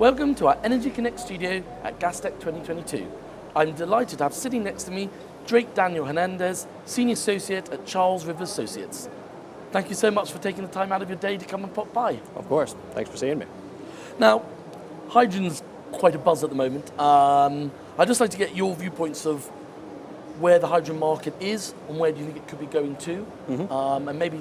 Welcome to our Energy Connect studio at Gastech 2022. I'm delighted to have sitting next to me Drake Daniel Hernandez, Senior Associate at Charles River Associates. Thank you so much for taking the time out of your day to come and pop by. Of course. Thanks for seeing me. Now, hydrogen's quite a buzz at the moment. I'd just like to get your viewpoints of where the hydrogen market is and where do you think it could be going to, and maybe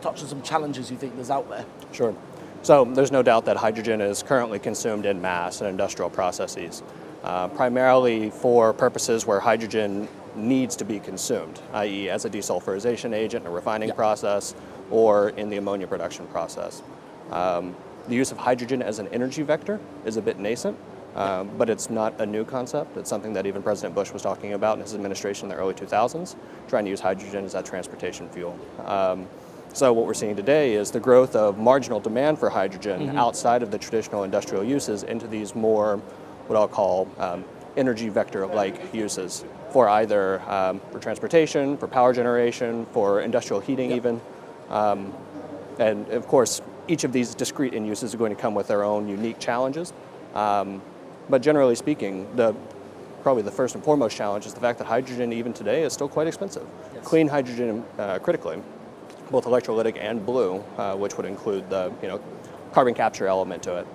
touch on some challenges you think there's out there. Sure. So there's no doubt that hydrogen is currently consumed in mass in industrial processes, primarily for purposes where hydrogen needs to be consumed, i.e. as a desulfurization agent in a refining process or in the ammonia production process. The use of hydrogen as an energy vector is a bit nascent, but it's not a new concept. It's something that even President Bush was talking about in his administration in the early 2000s, trying to use hydrogen as that transportation fuel. So what we're seeing today is the growth of marginal demand for hydrogen outside of the traditional industrial uses into these more, what I'll call energy vector-like uses for either for transportation, for power generation, for industrial heating even. And of course, each of these discrete end uses are going to come with their own unique challenges. But generally speaking, probably the first and foremost challenge is the fact that hydrogen even today is still quite expensive. Clean hydrogen critically, both electrolytic and blue, which would include the carbon capture element to it.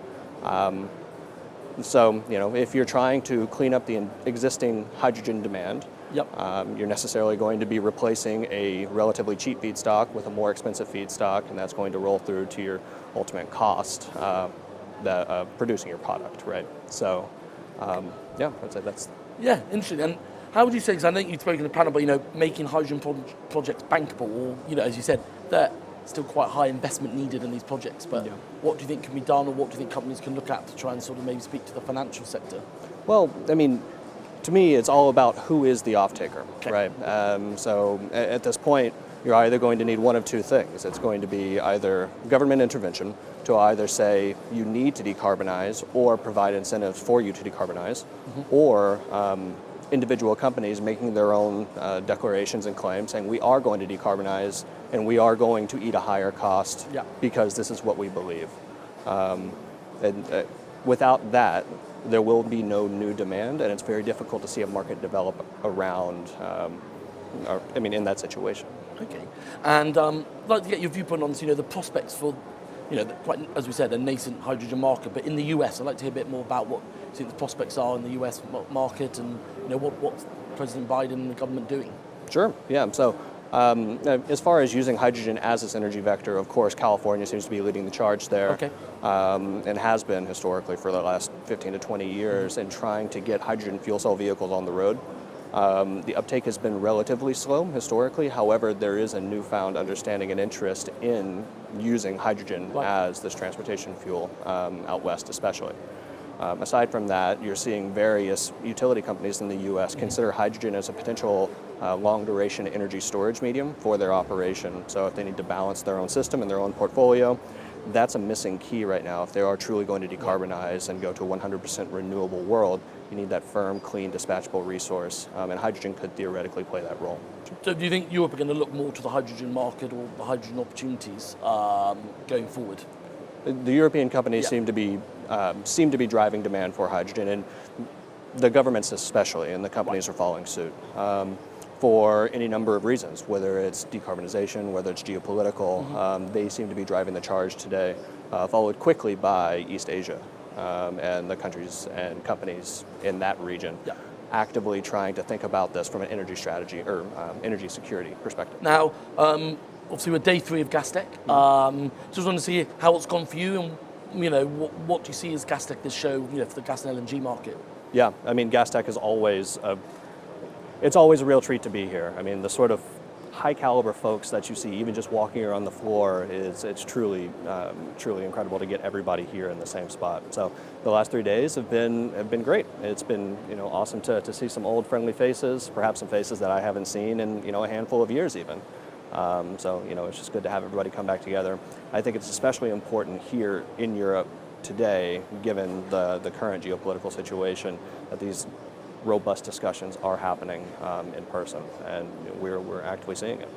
So if you're trying to clean up the existing hydrogen demand, you're necessarily going to be replacing a relatively cheap feedstock with a more expensive feedstock, and that's going to roll through to your ultimate cost producing your product, right? So, I'd say that's... Yeah, interesting. And how would you say, because I know you've spoken in the panel about, making hydrogen projects bankable, or, as you said, that still quite high investment needed in these projects, but what do you think can be done, or what do you think companies can look at to try and sort of maybe speak to the financial sector? Well, I mean, to me, it's all about who is the off-taker, right? So at this point, you're either going to need one of two things. It's going to be either government intervention to either say you need to decarbonize or provide incentives for you to decarbonize, or individual companies making their own declarations and claims saying we are going to decarbonize and we are going to eat a higher cost because this is what we believe. Without that, there will be no new demand, and it's very difficult to see a market develop around, in that situation. Okay, and I'd like to get your viewpoint on the prospects for, quite, as we said, a nascent hydrogen market, but in the US, I'd like to hear a bit more about what you think the prospects are in the US market, and what's President Biden and the government doing? Sure, yeah, so as far as using hydrogen as its energy vector, of course, California seems to be leading the charge there, and has been historically for the last 15 to 20 years in trying to get hydrogen fuel cell vehicles on the road. The uptake has been relatively slow historically. However, there is a newfound understanding and interest in using hydrogen as this transportation fuel out west especially. Aside from that, you're seeing various utility companies in the U.S. consider hydrogen as a potential long-duration energy storage medium for their operation. So if they need to balance their own system and their own portfolio, that's a missing key right now. If they are truly going to decarbonize and go to a 100% renewable world, you need that firm, clean, dispatchable resource, and hydrogen could theoretically play that role. So do you think Europe are going to look more to the hydrogen market or the hydrogen opportunities going forward? The European companies seem to be driving demand for hydrogen, and the governments especially, and the companies are following suit. For any number of reasons, whether it's decarbonization, whether it's geopolitical, they seem to be driving the charge today, followed quickly by East Asia and the countries and companies in that region actively trying to think about this from an energy strategy or energy security perspective. Now, obviously we're day 3 of Gastech. Just want to see how it's gone for you, and what do you see as Gastech this show for the gas and LNG market? Yeah, I mean, Gastech is always it's always a real treat to be here. I mean, the sort of high caliber folks that you see even just walking around the floor it's truly incredible to get everybody here in the same spot. So the last 3 days have been great. It's been awesome to see some old friendly faces, perhaps some faces that I haven't seen in a handful of years even. So it's just good to have everybody come back together. I think it's especially important here in Europe today, given the current geopolitical situation, that these robust discussions are happening in person, and we're actively seeing it.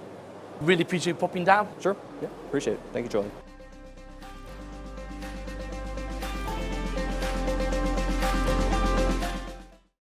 Really appreciate you popping down. Sure, yeah, appreciate it. Thank you, Julian.